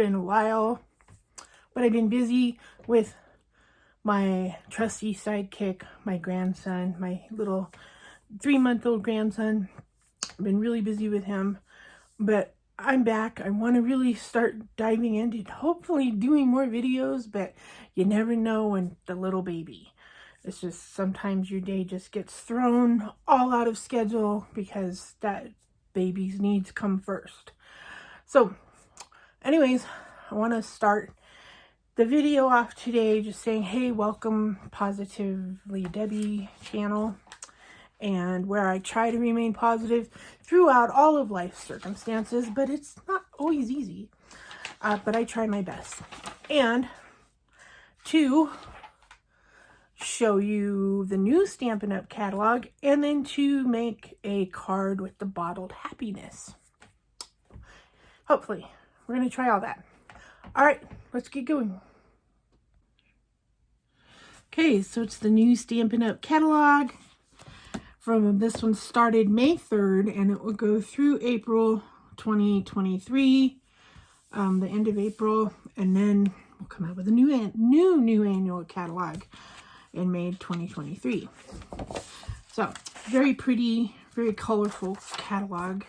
been a while, but I've been busy with my trusty sidekick, my grandson, my little 3-month-old grandson. I've been really busy with him, but I'm back. I want to really start diving into hopefully doing more videos, but you never know when the little baby. It's just sometimes your day just gets thrown all out of schedule because that baby's needs come first. So anyways, I want to start the video off today just saying, hey, welcome Positively Debbie channel, and where I try to remain positive throughout all of life's circumstances, but it's not always easy, but I try my best. And to show you the new Stampin' Up! Catalog, and then to make a card with the bottled happiness. Hopefully. We're going to try all that. Alright, let's get going. Okay, so it's the new Stampin' Up! Catalog. This one started May 3rd, and it will go through April 2023, the end of April, and then we'll come out with a new annual catalog in May 2023. So, very pretty, very colorful catalog.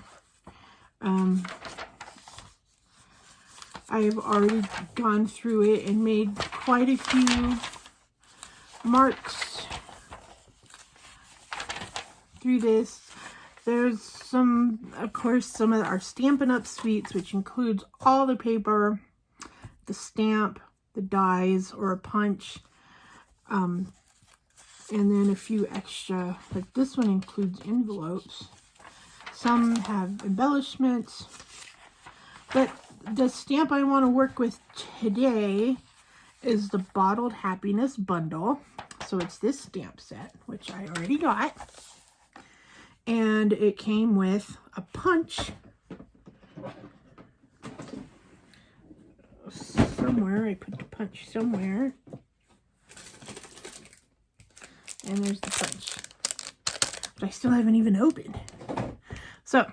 I've already gone through it and made quite a few marks through this. There's of course, some of our Stampin' Up! Suites, which includes all the paper, the stamp, the dies, or a punch, and then a few extra, like this one includes envelopes. Some have embellishments, but the stamp I want to work with today is the Bottled Happiness Bundle. So it's this stamp set, which I already got. And it came with a punch. Somewhere, I put the punch somewhere. And there's the punch. But I still haven't even opened. So,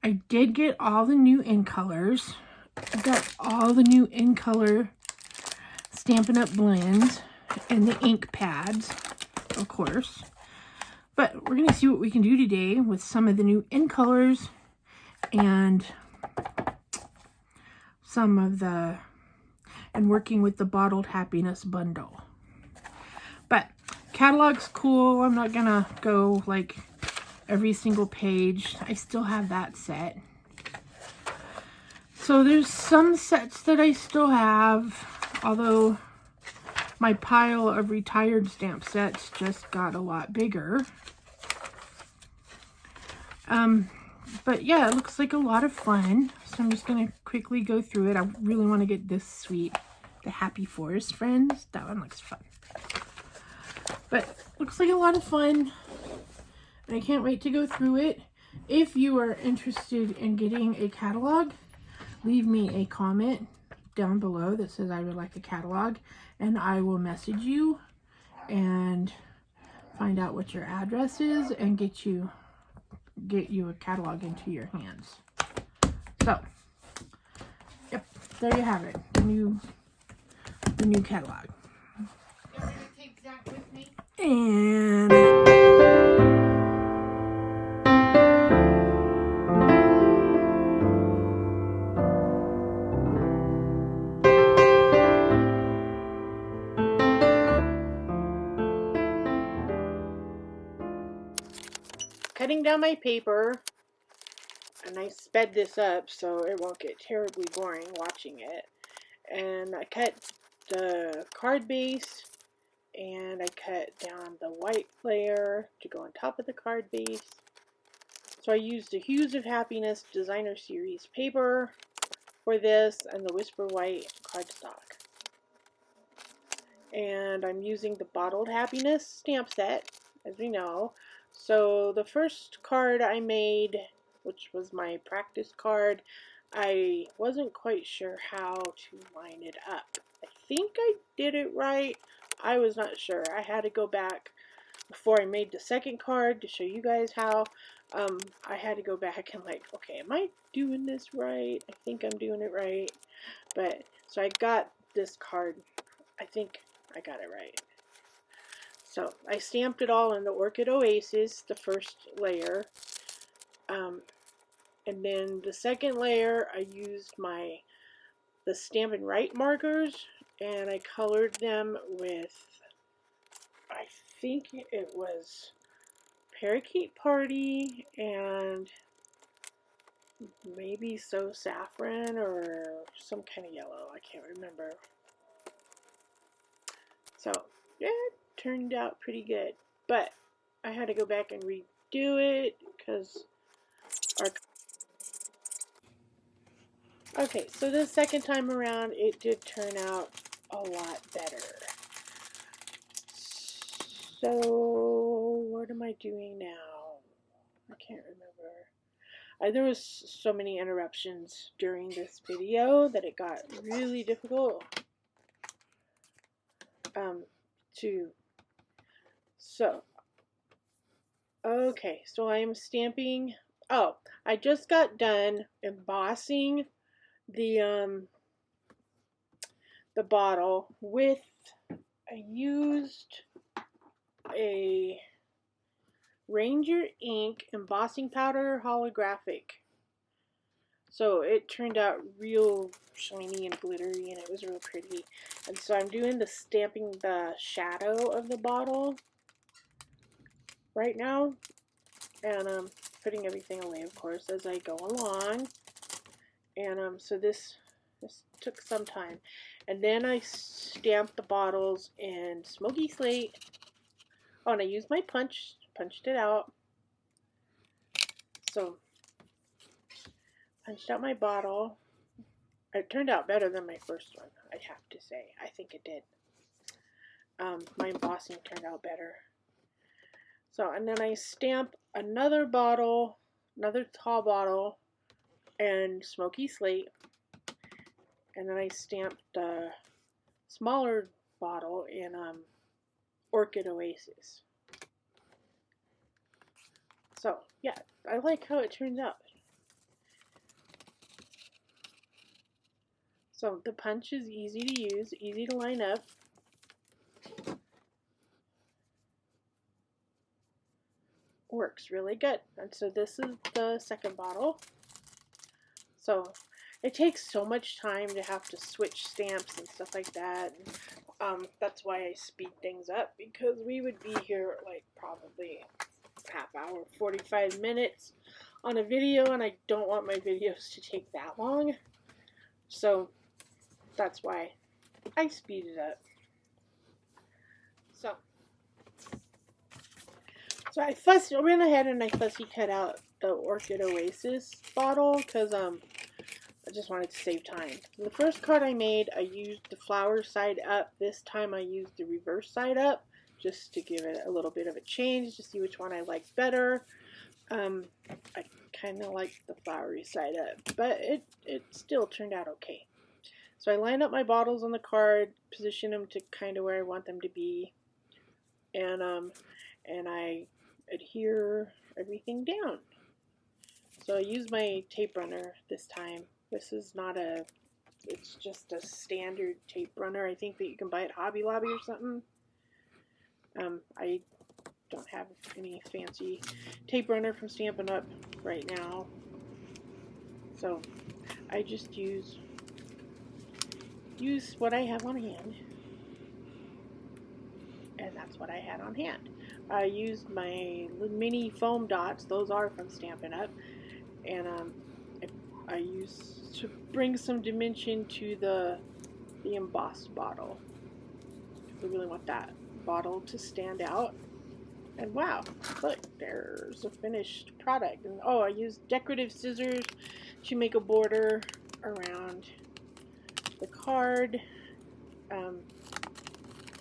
I did get all the new in colors. I got all the new in color Stampin' Up! Blends and the ink pads, of course. But we're going to see what we can do today with some of the new in colors and working with the Bottled Happiness Bundle. But catalog's cool. I'm not going to go like every single page. I still have that set. So there's some sets that I still have, although my pile of retired stamp sets just got a lot bigger. But yeah, it looks like a lot of fun. So I'm just going to quickly go through it. I really want to get this suite, the Happy Forest Friends. That one looks fun. But looks like a lot of fun. And I can't wait to go through it. If you are interested in getting a catalog, leave me a comment down below that says I would like a catalog, and I will message you and find out what your address is and get you a catalog into your hands. So, yep, there you have it, the new catalog. You're gonna take Zach with me? And cutting down my paper, and I sped this up so it won't get terribly boring watching it. And I cut the card base, and I cut down the white layer to go on top of the card base. So I used the Hues of Happiness Designer Series paper for this, and the Whisper White cardstock. And I'm using the Bottled Happiness stamp set, as we know. So the first card I made, which was my practice card, I wasn't quite sure how to line it up. I think I did it right. I was not sure. I had to go back before I made the second card to show you guys how. I had to go back and like, okay, am I doing this right? I think I'm doing it right. But, so I got this card. I think I got it right. So I stamped it all in the Orchid Oasis, the first layer. And then the second layer, I used the Stampin' Right markers, and I colored them with, I think it was Parakeet Party and maybe So Saffron or some kind of yellow. I can't remember. So yeah, it turned out pretty good, but I had to go back and redo it because okay, so the second time around it did turn out a lot better. So what am I doing now? I can't remember. There was so many interruptions during this video that it got really difficult okay, so I am stamping. Oh, I just got done embossing the bottle with, I used a Ranger ink embossing powder holographic. So it turned out real shiny and glittery, and it was real pretty. And so I'm doing stamping the shadow of the bottle right now, and I'm putting everything away, of course, as I go along. And so this took some time. And then I stamped the bottles in Smoky Slate. Oh, and I used my punched it out. So punched out my bottle. It turned out better than my first one, I have to say. I think it did. My embossing turned out better. So, and then I stamped another bottle, another tall bottle, and Smoky Slate. And then I stamped a smaller bottle in Orchid Oasis. So, yeah, I like how it turns out. So the punch is easy to use, easy to line up. Works really good. And so this is the second bottle. So it takes so much time to have to switch stamps and stuff like that. That's why I speed things up, because we would be here like probably half hour, 45 minutes on a video, and I don't want my videos to take that long. So that's why I speed it up. So I went ahead and I fussy cut out the Orchid Oasis bottle because I just wanted to save time. The first card I made, I used the flower side up. This time I used the reverse side up just to give it a little bit of a change to see which one I liked better. I kind of like the flowery side up, but it still turned out okay. So I lined up my bottles on the card, position them to kind of where I want them to be, and I adhere everything down. So I use my tape runner this time. This is not it's just a standard tape runner. I think that you can buy at Hobby Lobby or something. I don't have any fancy tape runner from Stampin' Up right now. So I just use what I have on hand. And that's what I had on hand. I used my mini foam dots. Those are from Stampin' Up. And I used to bring some dimension to the embossed bottle. I really want that bottle to stand out. And wow, look, there's a finished product. And oh, I used decorative scissors to make a border around the card.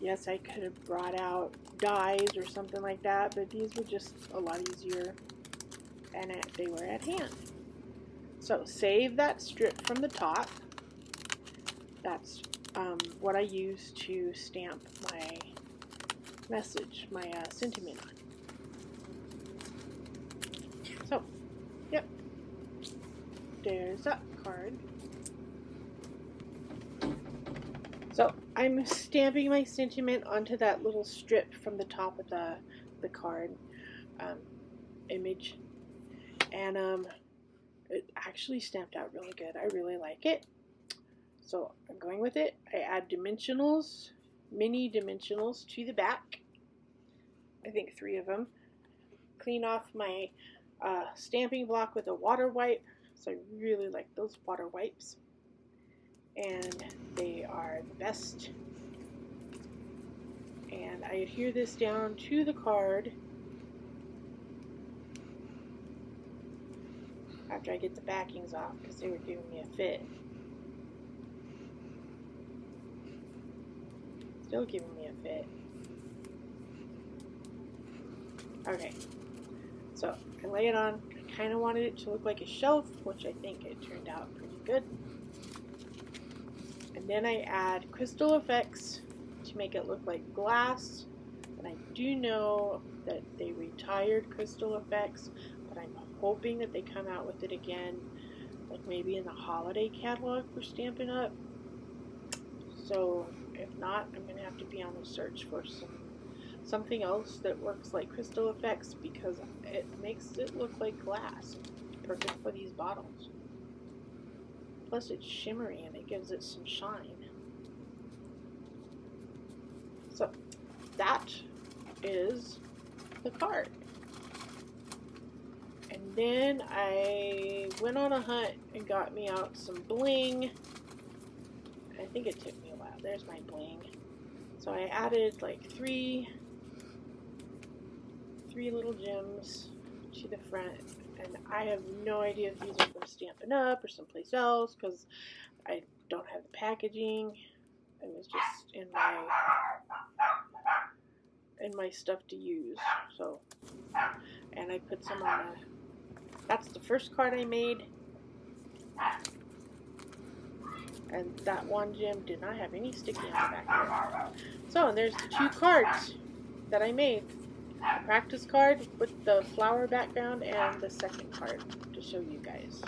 Yes, I could have brought out dies or something like that, but these were just a lot easier, and they were at hand. So save that strip from the top. That's what I use to stamp my message, my sentiment on. So, yep, there's that card. So I'm stamping my sentiment onto that little strip from the top of the card image, and it actually stamped out really good. I really like it, so I'm going with it. I add dimensionals, mini dimensionals to the back. I think 3 of them. Clean off my stamping block with a water wipe. So I really like those water wipes, and they are the best. And I adhere this down to the card after I get the backings off, because they were giving me a fit. Still giving me a fit. Okay, so I lay it on. I kind of wanted it to look like a shelf, which I think it turned out pretty good. And then I add crystal effects to make it look like glass. And I do know that they retired crystal effects, but I'm hoping that they come out with it again, like maybe in the holiday catalog for Stampin' Up. So if not, I'm going to have to be on the search for something else that works like crystal effects, because it makes it look like glass. It's perfect for these bottles. Plus it's shimmery and it gives it some shine. So that is the card. And then I went on a hunt and got me out some bling. I think it took me a while. There's my bling. So I added like three little gems to the front, and I have no idea if these are from Stampin' Up or someplace else, because I don't have the packaging. It was just in my stuff to use. So, and I put some on that's the first card I made, and that one gem did not have any sticky on the back there. So, and there's the 2 cards that I made. The practice card with the flower background, and the second card to show you guys.